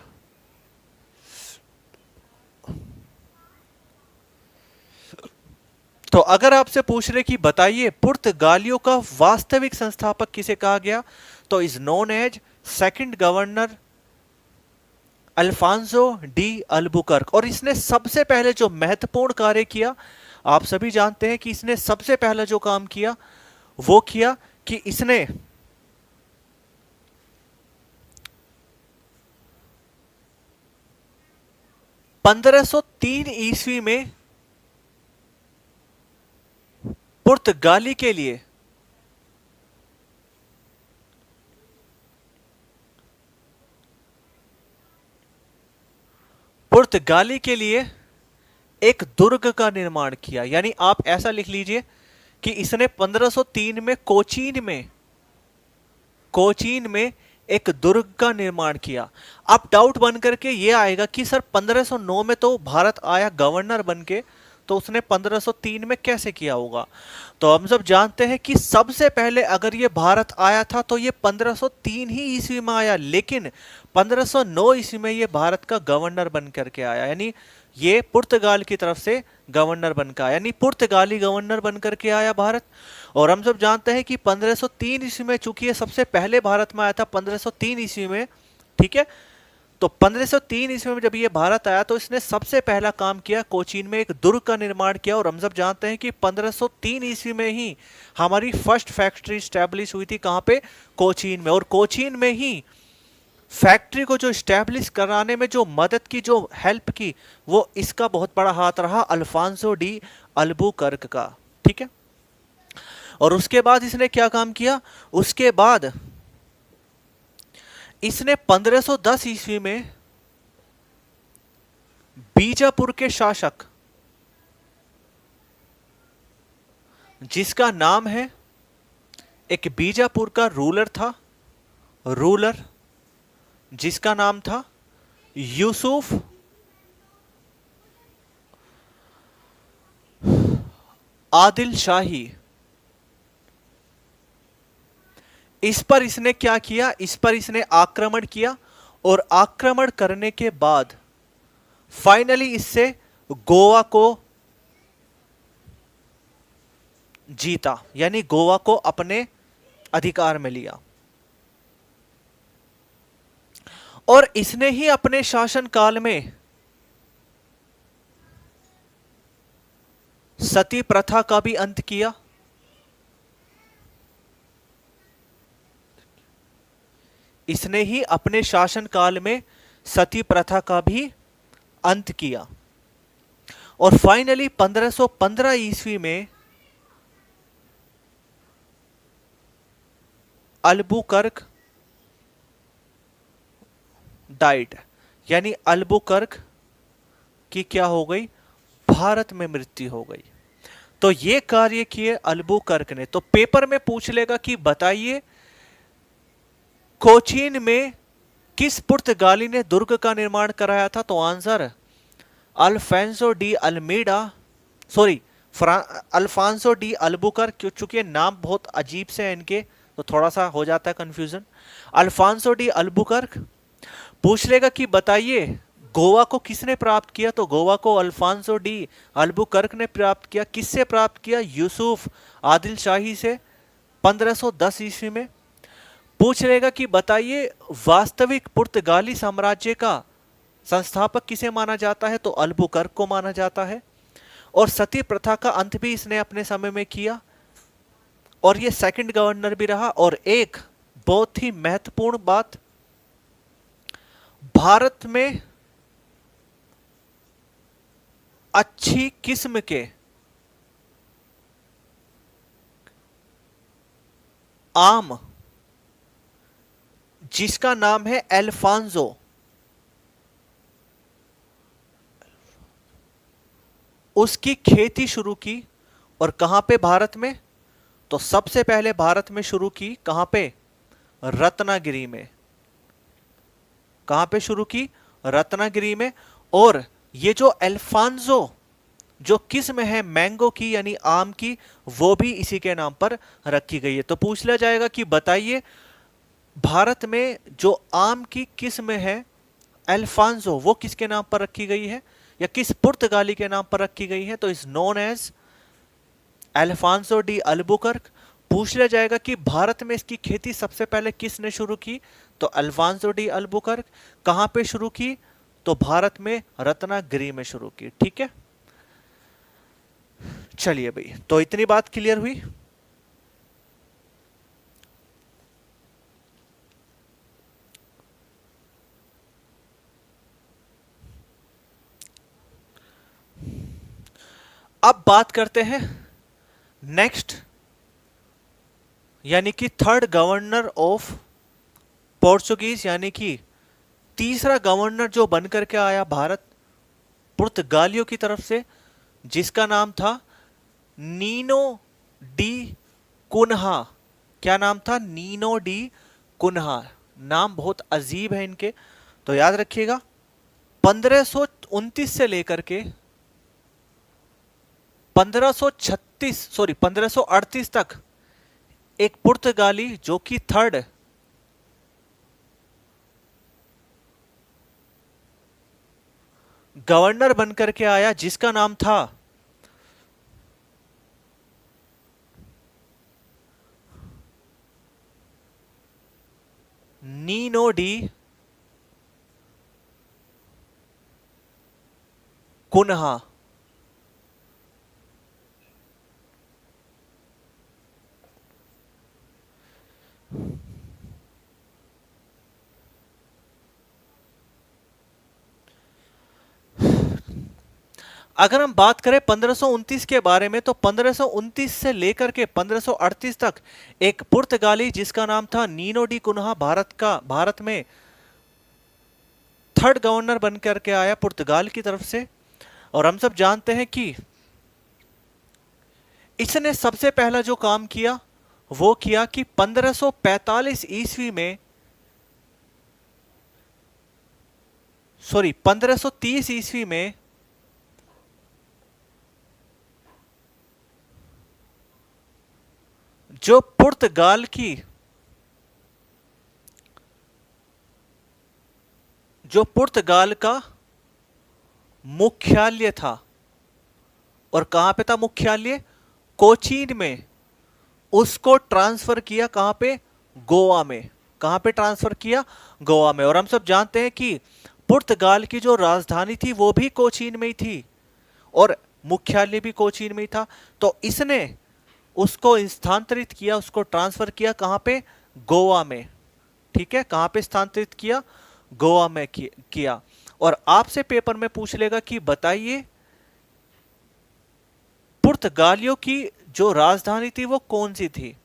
तो अगर आपसे पूछ रहे कि बताइए पुर्तगालियों का वास्तविक संस्थापक किसे कहा गया, तो is known as second governor Alfonso de Albuquerque. और इसने सबसे पहले जो महत्वपूर्ण कार्य किया, आप सभी जानते हैं कि इसने सबसे पहले जो काम किया वो किया कि इसने (1503) ईस्वी में पुर्तगाली के लिए एक दुर्ग का निर्माण किया। यानी आप ऐसा लिख लीजिए कि इसने 1503 में कोचीन में एक दुर्ग का निर्माण किया। अब डाउट बन करके ये आएगा कि सर 1509 में तो भारत आया गवर्नर बनके, तो उसने 1503 में कैसे किया होगा। तो हम सब जानते हैं कि सबसे पहले अगर ये भारत आया था तो ये 1503 ही ईस्वी में आया, लेकिन 1509 ईस्वी में ये भारत का गवर्नर बन करके आया। यानी ये पुर्तगाल की तरफ से गवर्नर बनकर आया, यानी पुर्तगाली गवर्नर बनकर के आया भारत। और हम सब जानते हैं कि 1503 ईस्वी में, चूंकि ये सबसे पहले भारत में आया था 1503 ईस्वी में, ठीक है, तो 1503 ईस्वी में जब ये भारत आया तो इसने सबसे पहला काम किया, कोचीन में एक दुर्ग का निर्माण किया। और हम सब जानते हैं कि 1503 ईस्वी में ही हमारी फर्स्ट फैक्ट्री स्टैब्लिश हुई थी। कहां पे? कोचीन में। और कोचीन में ही फैक्ट्री को जो स्टैब्लिश कराने में जो मदद की, जो हेल्प की, वो इसका बहुत बड़ा हाथ रहा, अल्फांसो डी अल्बुकर्क का। ठीक है। और उसके बाद इसने क्या काम किया? उसके बाद इसने 1510 ईस्वी में बीजापुर के शासक, जिसका नाम है, एक बीजापुर का रूलर था, रूलर जिसका नाम था यूसुफ आदिल शाही, इस पर इसने क्या किया? इस पर इसने आक्रमण किया। और आक्रमण करने के बाद फाइनली इससे गोवा को जीता, यानी गोवा को अपने अधिकार में लिया। और इसने ही अपने शासनकाल में सती प्रथा का भी अंत किया। इसने ही अपने शासनकाल में सती प्रथा का भी अंत किया। और फाइनली 1515 ईस्वी में अल्बुकर्क डाइड, यानी अल्बुकर्क की क्या हो गई? भारत में मृत्यु हो गई। तो ये कार्य किए अल्बुकर्क ने। तो पेपर में पूछ लेगा कि बताइए कोचीन में किस पुर्तगाली ने दुर्ग का निर्माण कराया था? तो answer Alfonso de Almeida, sorry Alfonso de Albuquerque. चूंकि नाम बहुत अजीब से हैं इनके, तो थोड़ा सा हो जाता है कंफ्यूजन। Alphonso de Albuquerque. पूछ लेगा कि बताइए गोवा को किसने प्राप्त किया? तो गोवा को अल्फांसो डी अल्बुकर्क ने प्राप्त किया। किससे प्राप्त किया? यूसुफ आदिल शाही से 1510 ईस्वी में। पूछ लेगा कि बताइए वास्तविक पुर्तगाली साम्राज्य का संस्थापक किसे माना जाता है? तो अल्बुकर्क को माना जाता है। और सती प्रथा का अंत भी इसने अपने समय में किया, और ये सेकंड गवर्नर भी रहा। और एक बहुत ही महत्वपूर्ण बात, भारत में अच्छी किस्म के आम, जिसका नाम है अल्फांसो, उसकी खेती शुरू की। और कहां पे? भारत में। तो सबसे पहले भारत में शुरू की, कहां पे? रत्नागिरी में। कहां पे शुरू की? रत्नागिरी में। और ये जो अल्फांसो जो किस्म है मैंगो की, यानी आम की, वो भी इसी के नाम पर रखी गई है। तो पूछ लिया जाएगा कि बताइए भारत में जो आम की किस्म है अल्फांसो, वो किसके नाम पर रखी गई है, या किस पुर्तगाली के नाम पर रखी गई है? तो is known as Alfonso de Albuquerque. पूछ लिया जाएगा कि भारत में इसकी खेती सबसे पहले किसने शुरू की? तो अल्फांसो डी अल्बुकर्क। कहां पे शुरू की? तो भारत में रत्नागिरी में शुरू की। ठीक है, चलिए भाई, तो इतनी बात क्लियर हुई। अब बात करते हैं नेक्स्ट, यानी कि थर्ड गवर्नर ऑफ पोर्चुगीज, यानी कि तीसरा गवर्नर जो बनकर के आया भारत पुर्तगालियों की तरफ से, जिसका नाम था नीनो डी कुन्हा। क्या नाम था? Nino de Cunha. नाम बहुत अजीब है इनके, तो याद रखिएगा। 1529 से लेकर के 1538 तक एक पुर्तगाली जो कि थर्ड गवर्नर बनकर के आया, जिसका नाम था नीनो डी कुन्हा। अगर हम बात करें 1529 के बारे में, तो 1529 से लेकर के 1538 तक एक पुर्तगाली जिसका नाम था नीनो डी कुन्हा भारत में थर्ड गवर्नर बन करके आया पुर्तगाल की तरफ से। और हम सब जानते हैं कि इसने सबसे पहला जो काम किया वो किया कि 1545 ईस्वी में, सॉरी 1530 ईस्वी में जो पुर्तगाल का मुख्यालय था, और कहां पे था मुख्यालय? कोचीन में। उसको ट्रांसफर किया कहां पे? गोवा में। कहां पे ट्रांसफर किया? गोवा में। और हम सब जानते हैं कि पुर्तगाल की जो राजधानी थी वो भी कोचीन में ही थी और मुख्यालय भी कोचीन में ही था। तो इसने उसको स्थानांतरित किया, उसको ट्रांसफर किया कहां पे? गोवा में। ठीक है, कहां पे स्थानांतरित किया? गोवा में किया। और आपसे पेपर में पूछ लेगा कि बताइए पुर्तगालियों की जो राजधानी थी वो कौन सी थी?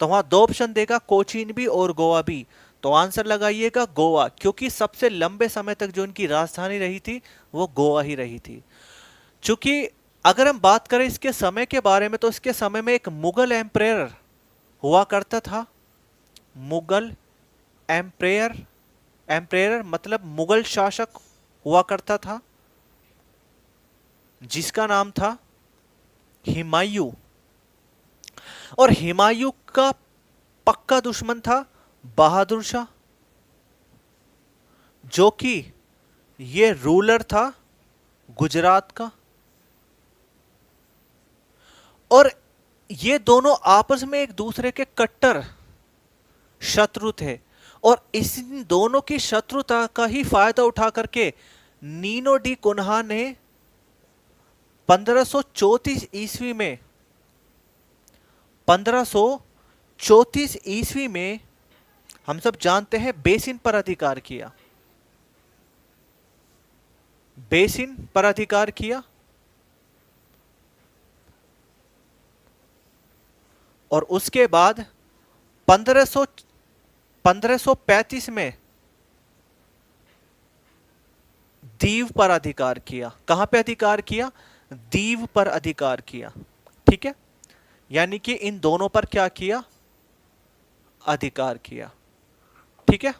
तो वहां दो ऑप्शन देगा, कोचीन भी और गोवा भी। तो आंसर लगाइएगा गोवा, क्योंकि सबसे लंबे समय तक जो उनकी राजधानी रही थी वो गोवा ही रही थी। चूंकि अगर हम बात करें इसके समय के बारे में, तो इसके समय में एक मुगल एम्पायर हुआ करता था। मुगल एम्पायर मतलब मुगल शासक हुआ करता था, जिसका नाम था हुमायूं। और हुमायूं का पक्का दुश्मन था बहादुर शाह, जो कि ये रूलर था गुजरात का। और ये दोनों आपस में एक दूसरे के कट्टर शत्रु थे, और इन दोनों की शत्रुता का ही फायदा उठा करके नीनो डी कुन्हा ने 1534 ईस्वी में 1534 ईस्वी में हम सब जानते हैं बेसिन पर अधिकार किया। बेसिन पर अधिकार किया, और उसके बाद 1535 में दीव पर अधिकार किया। कहां पे अधिकार किया? दीव पर अधिकार किया। ठीक है, यानी कि इन दोनों पर क्या किया? अधिकार किया। ठीक है,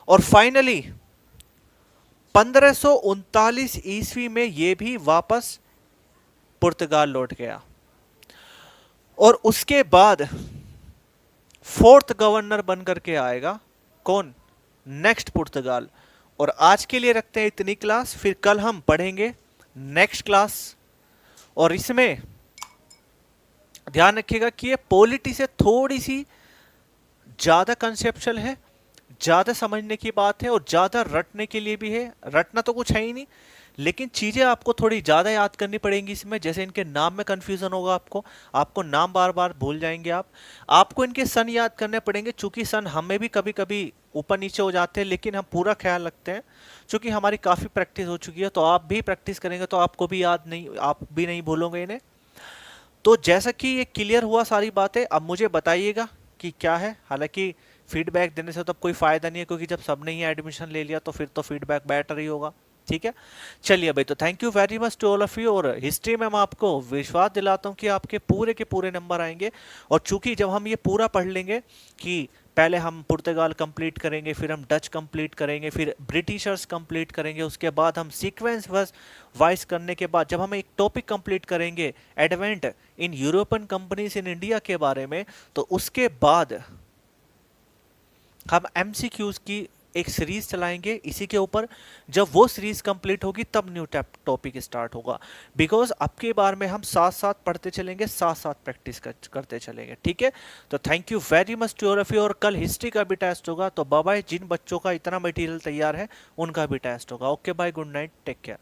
और फाइनली 1539 ईस्वी में यह भी वापस पुर्तगाल लौट गया। और उसके बाद फोर्थ गवर्नर बन करके आएगा कौन? नेक्स्ट पुर्तगाल। और आज के लिए रखते हैं इतनी क्लास, फिर कल हम पढ़ेंगे नेक्स्ट क्लास। और इसमें ध्यान रखिएगा कि ये पॉलिटी से थोड़ी सी ज्यादा कंसेप्चुअल है, ज्यादा समझने की बात है, और ज्यादा रटने के लिए भी है। रटना तो कुछ है ही नहीं, लेकिन चीजें आपको थोड़ी ज्यादा याद करनी पड़ेंगी इसमें। जैसे इनके नाम में कंफ्यूजन होगा, आपको नाम बार बार भूल जाएंगे आपको इनके सन याद करने पड़ेंगे, चूंकि सन हमें भी कभी कभी ऊपर नीचे हो जाते हैं, लेकिन हम पूरा ख्याल रखते हैं। चूंकि हमारी काफी प्रैक्टिस हो चुकी है, तो आप भी प्रैक्टिस करेंगे तो आपको भी याद नहीं, आप भी नहीं भूलोगे इन्हें। तो जैसा कि ये क्लियर हुआ सारी बातें, अब मुझे बताइएगा कि क्या है। हालांकि फीडबैक देने से तो अब कोई फायदा नहीं है, क्योंकि जब सबने ही एडमिशन ले लिया तो फिर तो फीडबैक बेटर ही होगा। ठीक है, चलिए भाई, तो thank you very much to all of you. और हिस्ट्री में मैं आपको विश्वास दिलाता हूँ कि आपके पूरे के पूरे नंबर आएंगे। और चूंकि जब हम ये पूरा पढ़ लेंगे कि पहले हम पुर्तगाल कंप्लीट करेंगे, फिर हम डच कंप्लीट करेंगे, फिर ब्रिटिशर्स कंप्लीट करेंगे, उसके बाद हम सीक्वेंस वाइज करने के बाद जब हम एक टॉपिक कंप्लीट करेंगे advent in European companies in India के बारे में, तो उसके बाद हम एमसीक्यूज की एक सीरीज चलाएंगे इसी के ऊपर। जब वो सीरीज कंप्लीट होगी तब न्यू टॉपिक स्टार्ट होगा, बिकॉज अब की बार में हम साथ साथ पढ़ते चलेंगे, साथ साथ प्रैक्टिस करते चलेंगे। ठीक है, तो thank you very much to all of you. और कल हिस्ट्री का भी टेस्ट होगा, तो बाय बाय। जिन बच्चों का इतना मटेरियल तैयार है उनका भी टेस्ट होगा। Okay bye, good night, take care.